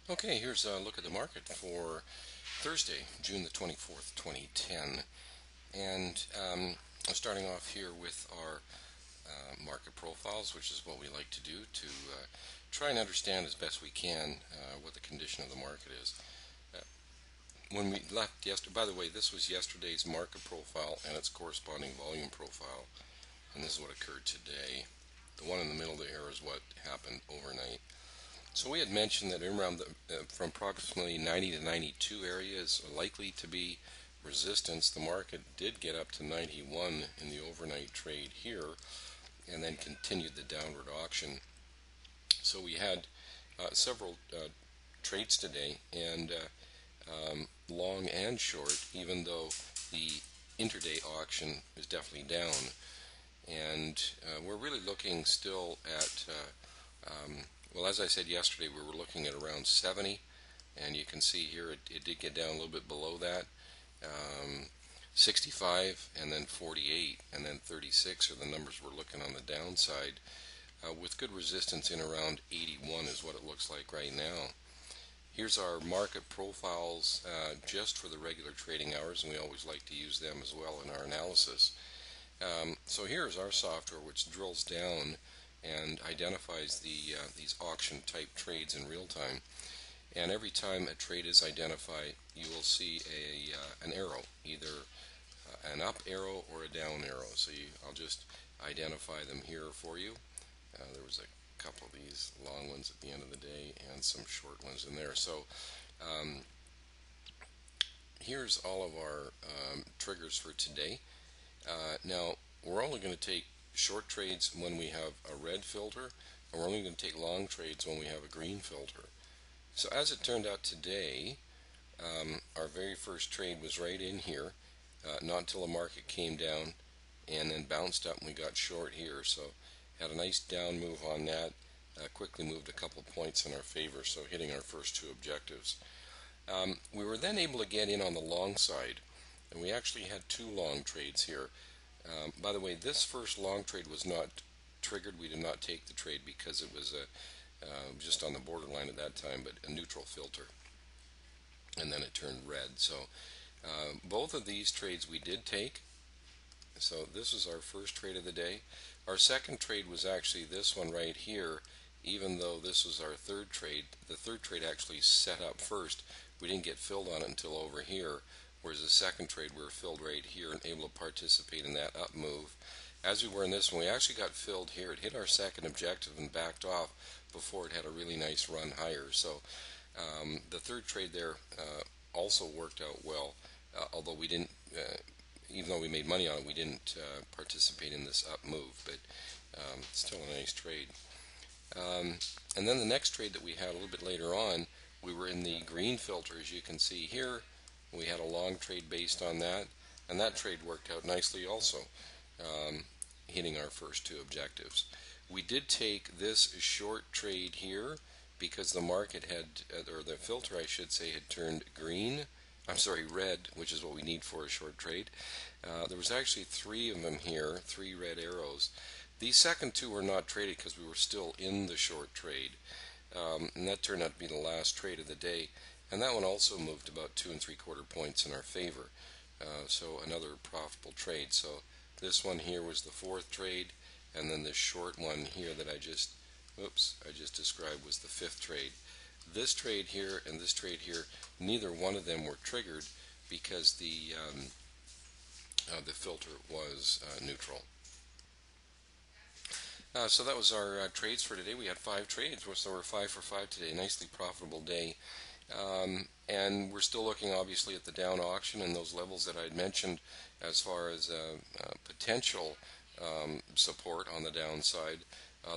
Okay, here's a look at the market for Thursday, June the 24th, 2010. And starting off here with our market profiles, which is what we like to do to try and understand as best we can what the condition of the market is. Uh, when we left yesterday, by the way, this was yesterday's market profile and its corresponding volume profile, and this is what occurred today. The one in the middle there is what happened overnight. So we had mentioned that around from approximately 90 to 92 area is likely to be resistance. The market did get up to 91 in the overnight trade here and then continued the downward auction. So we had several trades today, and long and short, even though the intraday auction is definitely down. And we're really looking still at well, as I said yesterday, we were looking at around 70, and you can see here it did get down a little bit below that. 65, and then 48, and then 36 are the numbers we're looking on the downside, with good resistance in around 81 is what it looks like right now. Here's our market profiles just for the regular trading hours, and we always like to use them as well in our analysis. So here's our software, which drills down and identifies these auction type trades in real time. And every time a trade is identified, you will see an arrow, either an up arrow or a down arrow. So I'll just identify them here for you. There was a couple of these long ones at the end of the day and some short ones in there. So here's all of our triggers for today. Now, we're only going to take short trades when we have a red filter, and we're only going to take long trades when we have a green filter. So as it turned out today, our very first trade was right in here, not until the market came down and then bounced up and we got short here. So had a nice down move on that, quickly moved a couple of points in our favor, so hitting our first two objectives. We were then able to get in on the long side, and we actually had two long trades here. By the way, this first long trade was not triggered. We did not take the trade because it was just on the borderline at that time, but a neutral filter. And then it turned red. So both of these trades we did take. So this is our first trade of the day. Our second trade was actually this one right here. Even though this was our third trade, the third trade actually set up first. We didn't get filled on it until over here. Whereas the second trade we were filled right here and able to participate in that up move. As we were in this one, we actually got filled here. It hit our second objective and backed off before it had a really nice run higher. So the third trade there also worked out well, although we didn't, even though we made money on it, we didn't participate in this up move, but still a nice trade. And then the next trade that we had a little bit later on, we were in the green filter, as you can see here. We had a long trade based on that, and that trade worked out nicely also, hitting our first two objectives. We did take this short trade here because the market had, or the filter I should say, had turned red, which is what we need for a short trade. There was actually three of them here, three red arrows. These second two were not traded because we were still in the short trade, and that turned out to be the last trade of the day. And that one also moved about 2 3/4 points in our favor. So another profitable trade. So this one here was the fourth trade, and then this short one here that I just described was the fifth trade. This trade here and this trade here, neither one of them were triggered because the filter was neutral. So that was our trades for today. We had 5 trades, so we're 5 for 5 today. A nicely profitable day. And we're still looking obviously at the down auction and those levels that I had mentioned as far as potential support on the downside.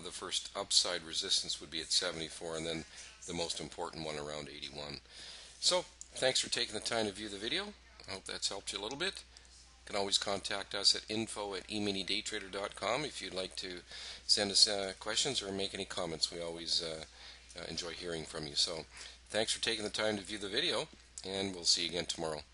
The first upside resistance would be at 74, and then the most important one around 81. So thanks for taking the time to view the video. I hope that's helped you a little bit. You can always contact us at info@eminidaytrader.com if you'd like to send us questions or make any comments. We always enjoy hearing from you. So thanks for taking the time to view the video, and we'll see you again tomorrow.